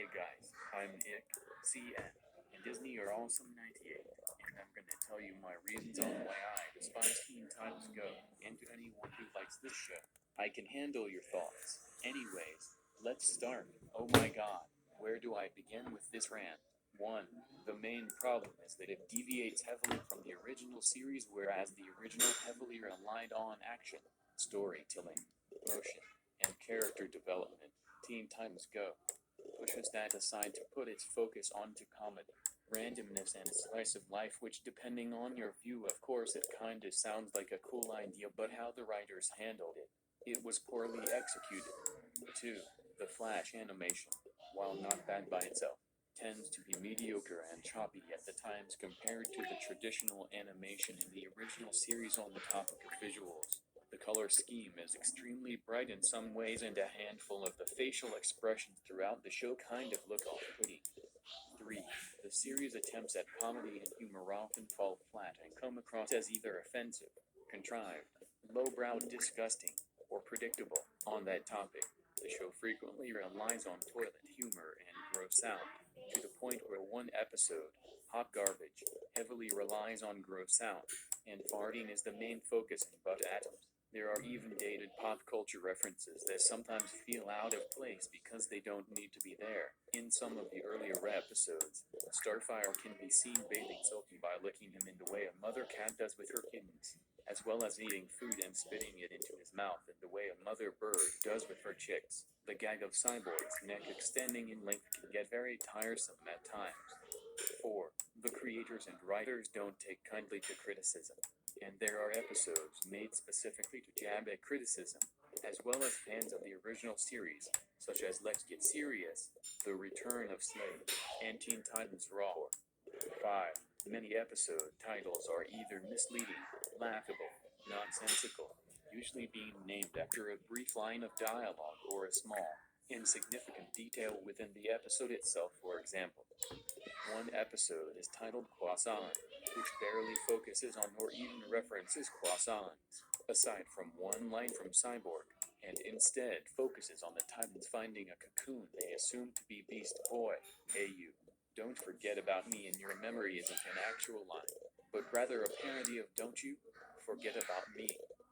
Hey guys, I'm Nick, CN, and Disney are awesome 98, and I'm gonna tell you my reasons on why I despise Teen Titans Go, and to anyone who likes this show. I can handle your thoughts. Anyways, let's start. Oh my god, where do I begin with this rant? 1. The main problem is that it deviates heavily from the original series, whereas the original heavily relied on action, storytelling, emotion, and character development. Teen Titans Go pushes that aside to put its focus onto comedy, randomness, and slice of life, which, depending on your view, of course, it kinda sounds like a cool idea, but how the writers handled it was poorly executed. 2. The Flash animation, while not bad by itself, tends to be mediocre and choppy at the times compared to the traditional animation in the original series. On the topic of visuals, the color scheme is extremely bright in some ways, and a handful of the facial expressions throughout the show kind of look off-putting. 3. The series' attempts at comedy and humor often fall flat and come across as either offensive, contrived, lowbrow, disgusting, or predictable. On that topic, the show frequently relies on toilet humor and gross out, to the point where one episode, Hot Garbage, heavily relies on gross out, and farting is the main focus in Butt Atoms. There are even dated pop culture references that sometimes feel out of place because they don't need to be there. In some of the earlier episodes, Starfire can be seen bathing Silky by licking him in the way a mother cat does with her kittens, as well as eating food and spitting it into his mouth in the way a mother bird does with her chicks. The gag of Cyborg's neck extending in length can get very tiresome at times. 4. The creators and writers don't take kindly to criticism, and there are episodes made specifically to jab at criticism, as well as fans of the original series, such as Let's Get Serious, The Return of Slade, and Teen Titans Raw. 5. Many episode titles are either misleading, laughable, nonsensical, usually being named after a brief line of dialogue or a small, insignificant detail within the episode itself. For example, one episode is titled Croissant, which barely focuses on or even references croissants, aside from one line from Cyborg, and instead focuses on the Titans finding a cocoon they assume to be Beast Boy. Hey you, don't forget about me in your memory isn't an actual line, but rather a parody of Don't You Forget About Me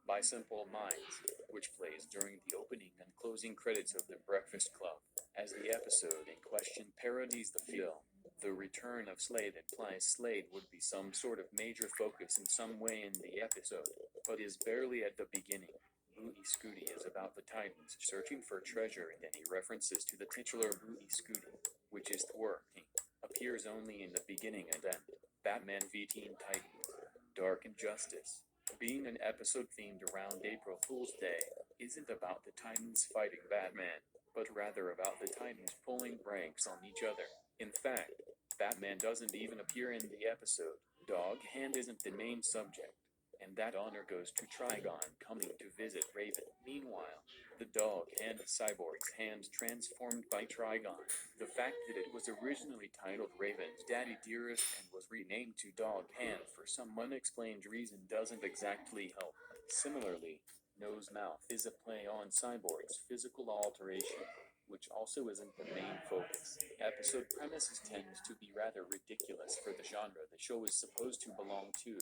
by Simple Minds, which plays during the opening and closing credits of The Breakfast Club. As the episode in question parodies the film, The Return of Slade implies Slade would be some sort of major focus in some way in the episode, but is barely at the beginning. Booty Scooty is about the Titans searching for treasure, and any references to the titular Booty Scooty, which is twerking, appears only in the beginning and end. Batman v Teen Titans, Dark Injustice, being an episode themed around April Fool's Day, isn't about the Titans fighting Batman, but rather about the Titans pulling pranks on each other. In fact, Batman doesn't even appear in the episode. Dog Hand isn't the main subject, and that honor goes to Trigon coming to visit Raven. Meanwhile, the Dog Hand of Cyborg's hand transformed by Trigon. The fact that it was originally titled Raven's Daddy Dearest and was renamed to Dog Hand for some unexplained reason doesn't exactly help. Similarly, Nose Mouth is a play on Cyborg's physical alteration, which also isn't the main focus. Episode premises tends to be rather ridiculous for the genre the show is supposed to belong to,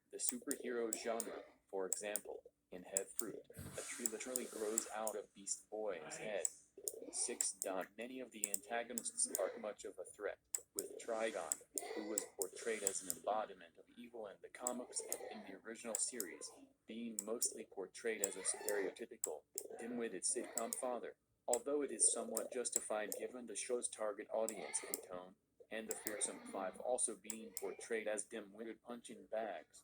the superhero genre. For example, in Head Fruit, a tree literally grows out of Beast Boy's head. 6. Many of the antagonists aren't much of a threat, with Trigon, who was portrayed as an embodiment of evil in the comics and in the original series, being mostly portrayed as a stereotypical, dim-witted sitcom father. Although it is somewhat justified given the show's target audience and tone, and the fearsome Five also being portrayed as dim-witted punching bags.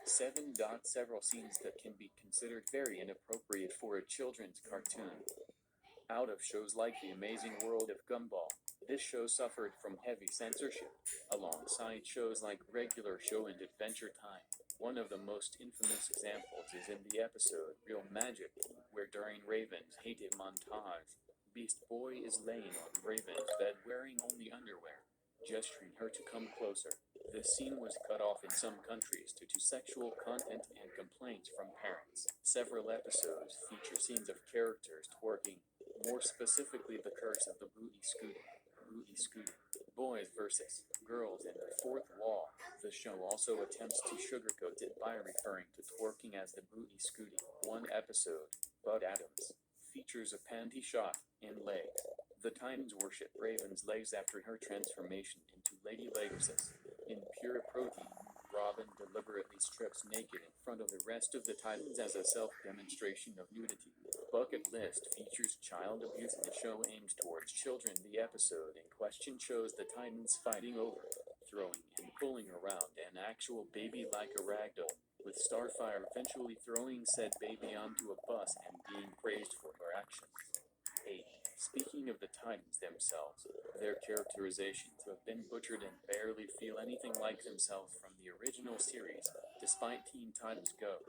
7. Several scenes that can be considered very inappropriate for a children's cartoon. Out of shows like The Amazing World of Gumball, this show suffered from heavy censorship, alongside shows like Regular Show and Adventure Time. One of the most infamous examples is in the episode Real Magic, where during Raven's hated montage, Beast Boy is laying on Raven's bed wearing only underwear, gesturing her to come closer. The scene was cut off in some countries due to sexual content and complaints from parents. Several episodes feature scenes of characters twerking, more specifically The Curse of the Booty Scooty. booty scooting. Boys versus girls in the fourth wall. The show also attempts to sugarcoat it by referring to twerking as the booty scooting. One episode, Bud Adams, features a panty shot in legs. The Titans worship Raven's legs after her transformation into Lady Legasus. In pure protein, Robin deliberately strips naked in front of the rest of the Titans as a self-demonstration of nudity. Bucket List features child abuse and the show aims towards children. The episode in question shows the Titans fighting over, throwing and pulling around an actual baby like a ragdoll, with Starfire eventually throwing said baby onto a bus and being praised for her actions. 8. Speaking of the Titans themselves, their characterizations have been butchered and barely feel anything like themselves from the original series, despite Teen Titans Go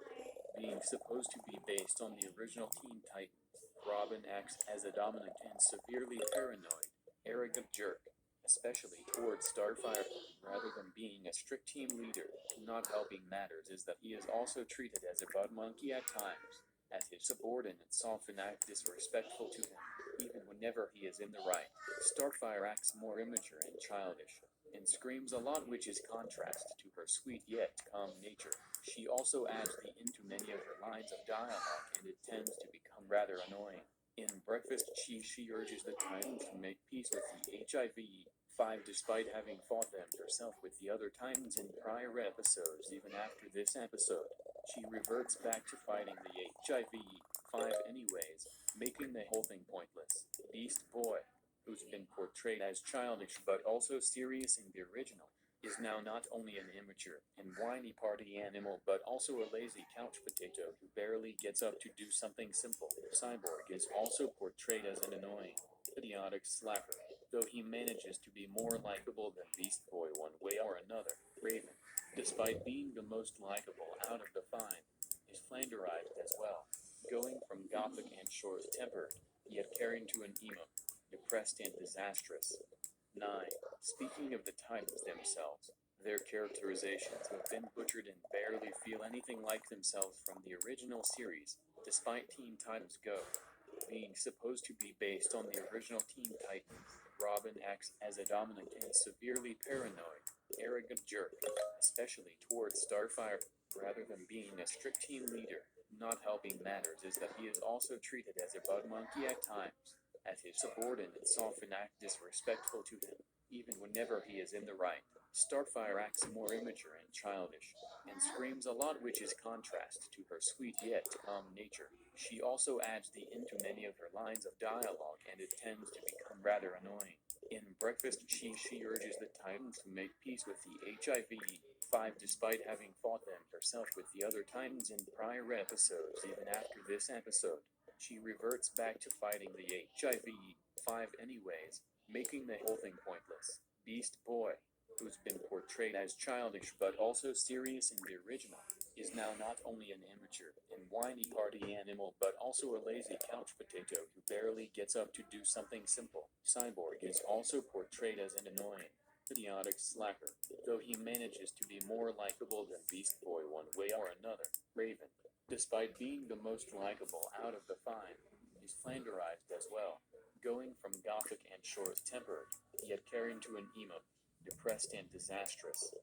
being supposed to be based on the original Teen Titans. Robin acts as a dominant and severely paranoid, arrogant jerk, especially towards Starfire, rather than being a strict team leader. Not helping matters is that he is also treated as a bud monkey at times, as his subordinates often act disrespectful to him, even whenever he is in the right. Starfire acts more immature and childish, and screams a lot, which is contrast to her sweet yet calm nature. She also adds the into many of her lines of dialogue, and it tends to become rather annoying. In Breakfast she urges the Titans to make peace with the HIV-5 despite having fought them herself with the other Titans in prior episodes. Even after this episode, she reverts back to fighting the HIV-5 anyways, making the whole thing pointless. Beast Boy, who's been portrayed as childish but also serious in the original, is now not only an immature and whiny party animal but also a lazy couch potato who barely gets up to do something simple. Cyborg is also portrayed as an annoying, idiotic slacker, though he manages to be more likable than Beast Boy one way or another. Raven, despite being the most likable out of the 5, is flanderized as well, going from gothic and short-tempered, yet caring to an emo, depressed and disastrous. 9. Speaking of the Titans themselves, their characterizations have been butchered and barely feel anything like themselves from the original series, despite Teen Titans Go being supposed to be based on the original Teen Titans. Robin acts as a dominant and severely paranoid, arrogant jerk, especially towards Starfire, rather than being a strict team leader. Not helping matters is that he is also treated as a bud monkey at times, as his subordinates often act disrespectful to him, even whenever he is in the right. Starfire acts more immature and childish, and screams a lot, which is contrast to her sweet yet calm nature. She also adds the into many of her lines of dialogue, and it tends to become rather annoying. In Breakfast she urges the Titans to make peace with the HIV-5 despite having fought them herself with the other Titans in prior episodes. Even after this episode, she reverts back to fighting the HIV-5 anyways, making the whole thing pointless. Beast Boy, who's been portrayed as childish but also serious in the original, is now not only an immature and whiny party animal but also a lazy couch potato who barely gets up to do something simple. Cyborg is also portrayed as an annoying, idiotic slacker, though he manages to be more likable than Beast Boy one way or another. Raven, despite being the most likable out of the 5, is flanderized as well, going from gothic and short-tempered, yet caring to an emo, depressed and disastrous.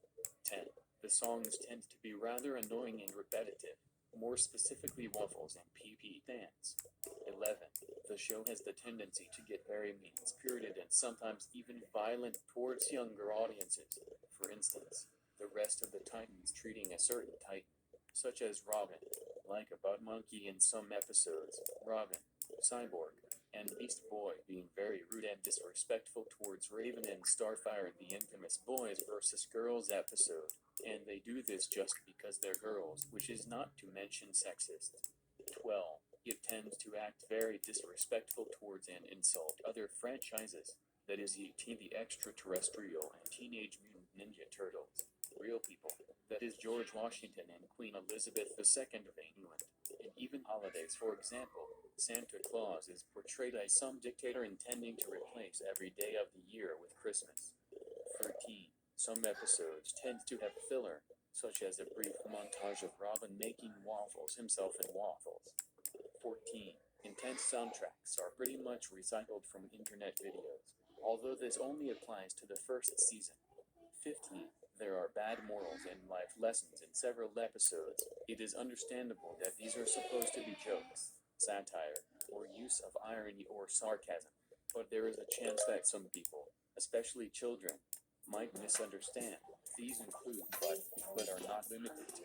10. The songs tend to be rather annoying and repetitive, more specifically Waffles and PP Dance. 11. The show has the tendency to get very mean-spirited and sometimes even violent towards younger audiences. For instance, the rest of the Titans treating a certain Titan, such as Robin, like a bud monkey in some episodes. Robin, Cyborg, and Beast Boy being very rude and disrespectful towards Raven and Starfire in the infamous Boys vs. Girls episode, and they do this just because they're girls, which is not to mention sexist. 12. It tends to act very disrespectful towards and insult other franchises, that is E.T. the Extraterrestrial and Teenage Mutant Ninja Turtles, real people, that is George Washington and Queen Elizabeth II of England, and even holidays. For example, Santa Claus is portrayed as some dictator intending to replace every day of the year with Christmas. 13. Some episodes tend to have filler, such as a brief montage of Robin making waffles himself in waffles. 14. Intense soundtracks are pretty much recycled from internet videos, although this only applies to the first season. 15. There are bad morals and life lessons in several episodes. It is understandable that these are supposed to be jokes, satire, or use of irony or sarcasm, but there is a chance that some people, especially children, might misunderstand. These include but are not limited to.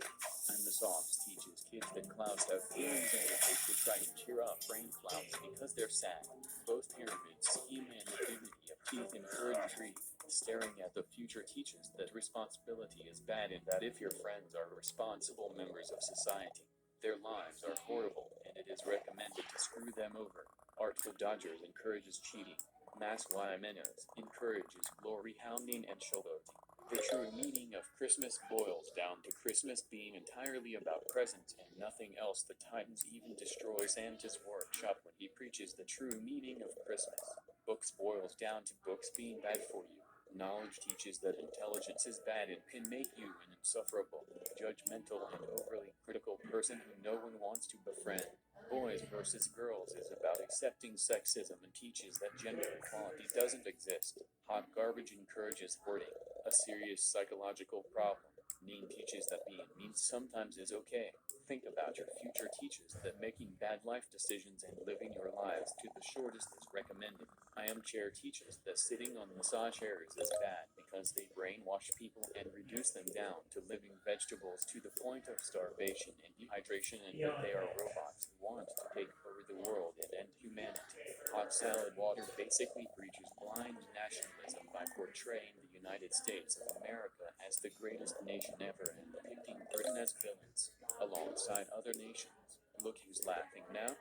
And the songs teaches kids that clouds have feelings and that they should try to cheer up rain clouds because they're sad. Both pyramid scheme and the dignity of teeth encourage greed. Staring at the future teaches that responsibility is bad and that if your friends are responsible members of society, their lives are horrible and it is recommended to screw them over. Artful Dodgers encourages cheating. Mass Menos encourages glory hounding and showboating. The true meaning of Christmas boils down to Christmas being entirely about presents and nothing else. The Titans even destroy Santa's workshop when he preaches the true meaning of Christmas. Books boils down to books being bad for you. Knowledge teaches that intelligence is bad and can make you an insufferable, judgmental, and overly critical person who no one wants to befriend. Boys versus Girls is about accepting sexism and teaches that gender equality doesn't exist. Hot Garbage encourages hoarding, a serious psychological problem. Mean teaches that being mean sometimes is okay. Think About Your Future teaches that making bad life decisions and living your lives to the shortest is recommended. I Am Chair teaches that sitting on massage chairs is bad because they brainwash people and reduce them down to living vegetables to the point of starvation and dehydration, and that they are robots who want to take over the world and end humanity. Hot Salad Water basically preaches blind nationalism by portraying the United States of America as the greatest nation ever and depicting Britain as villains, alongside other nations. Look Who's Laughing Now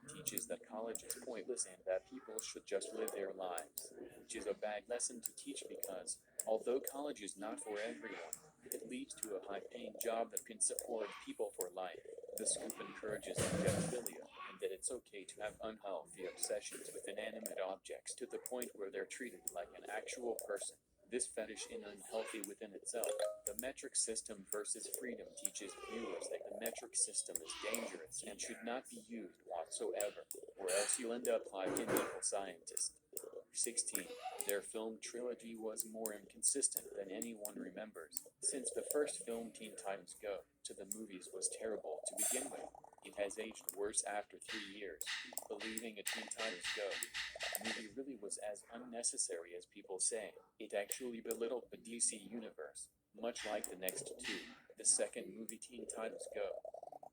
teaches that college is pointless and that people should just live their lives, which is a bad lesson to teach because, although college is not for everyone, it leads to a high-paying job that can support people for life. The Scoop encourages pedophilia and that it's okay to have unhealthy obsessions with inanimate objects to the point where they're treated like an actual person. This fetish is unhealthy within itself. The metric system versus freedom teaches viewers that the metric system is dangerous and should not be used whatsoever, or else you'll end up like an evil scientist. 16. Their film trilogy was more inconsistent than anyone remembers. Since the first film Teen Titans Go to the movies was terrible to begin with, it has aged worse after 3 years. Believing a Teen Titans Go movie really was as unnecessary as people say. It actually belittled the DC universe, much like the next two. The second movie, Teen Titans Go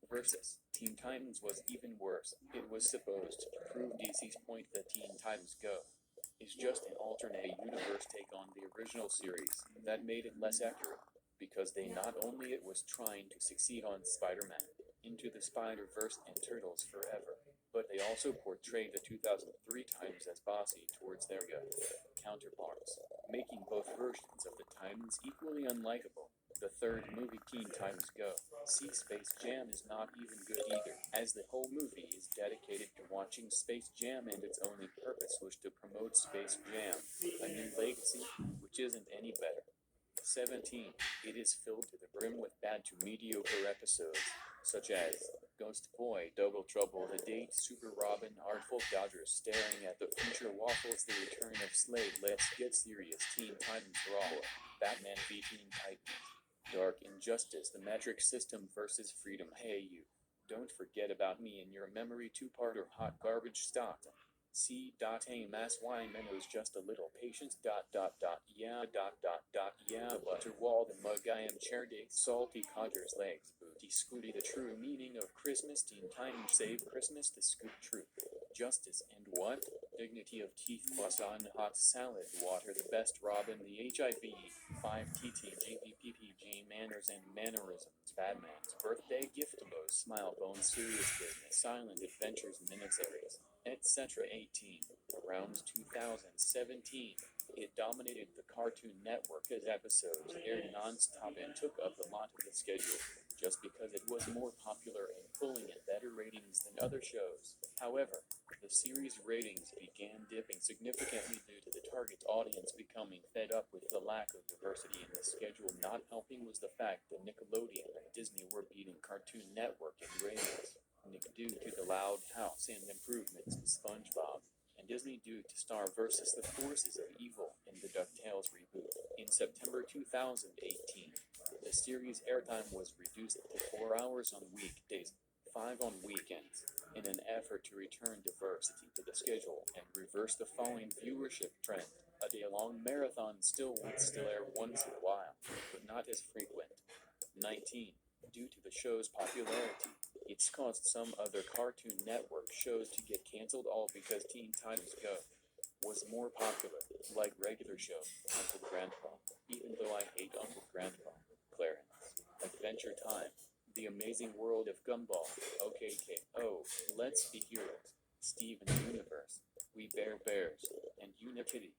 versus Teen Titans, was even worse. It was supposed to prove DC's point that Teen Titans Go is just an alternate universe take on the original series. That made it less accurate, because they not only it was trying to succeed on Spider-Man, Into the Spider-Verse, and Turtles Forever, but they also portrayed the 2003 Titans as bossy towards their counterparts, making both versions of the Titans equally unlikable. The third movie, Teen Titans Go, see Space Jam, is not even good either, as the whole movie is dedicated to watching Space Jam and its only purpose was to promote Space Jam, a new legacy, which isn't any better. 17. It is filled to the brim with bad to mediocre episodes, such as Ghost Boy, Double Trouble, The Date, Super Robin, Artful Dodgers, Staring at the Future, Waffles, The Return of Slade, Let's Get Serious, Teen Titans Raw, Batman v Teen Titans, Dark Injustice, The Metric System versus Freedom. Hey you, don't forget about me in your memory two-parter. Hot Garbage Stock. C.A. Mass Menos, just a little patience. Yeah. Butterwall, the mug. I Am Chair Day, Salty Codger's Legs, Booty Scooty. The true meaning of Christmas. Teen Titans Save Christmas. The Scoop Truth, Justice, and what? Dignity of Teeth plus on Hot Salad Water. The Best Robin. The HIV 5TTGVPPG Manners and Mannerisms. Batman's Birthday Gift. Low Smile Bone. Serious Business. Silent Adventures Miniseries, etc. 18. Around 2017, it dominated the Cartoon Network as episodes aired non-stop and took up a lot of the schedule, just because it was more popular and pulling in better ratings than other shows. However, the series' ratings began dipping significantly due to the target audience becoming fed up with the lack of diversity in the schedule. Not helping was the fact that Nickelodeon and Disney were beating Cartoon Network in ratings, due to the Loud House and improvements in SpongeBob and and Disney due to Star versus the forces of evil in the DuckTales reboot. In September 2018, the series' airtime was reduced to 4 hours on weekdays, 5 on weekends, in an effort to return diversity to the schedule and reverse the falling viewership trend. A day-long marathon would still air once in a while, but not as frequent. 19. Due to the show's popularity, it's caused some other Cartoon Network shows to get canceled, all because Teen Titans Go was more popular, like regular show, Uncle Grandpa. Even though I hate Uncle Grandpa. Clarence. Adventure Time. The Amazing World of Gumball. OKKO. Let's Be Heroes. Steven Universe. We Bear Bears. And Unikitty.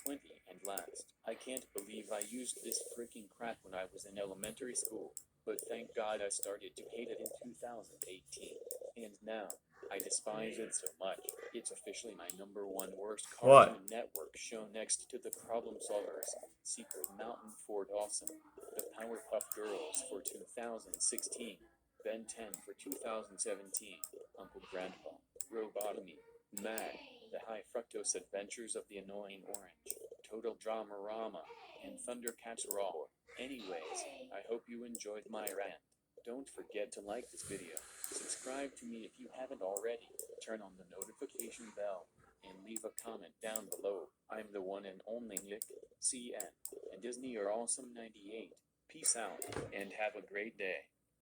20. And last, I can't believe I used this freaking crap when I was in elementary school, but thank God I started to hate it in 2018. And now, I despise it so much. It's officially my #1 worst Cartoon Network show next to The Problem Solvers, Secret Mountain Fort Awesome, The Powerpuff Girls for 2016, Ben 10 for 2017, Uncle Grandpa, Robotomy, Mag, The High Fructose Adventures of the Annoying Orange, Total Dramarama, and Thundercats Raw. Anyways, I hope you enjoyed my rant. Don't forget to like this video, subscribe to me if you haven't already, turn on the notification bell, and leave a comment down below. I'm the one and only Nick, CN, and Disney are awesome 98. Peace out, and have a great day.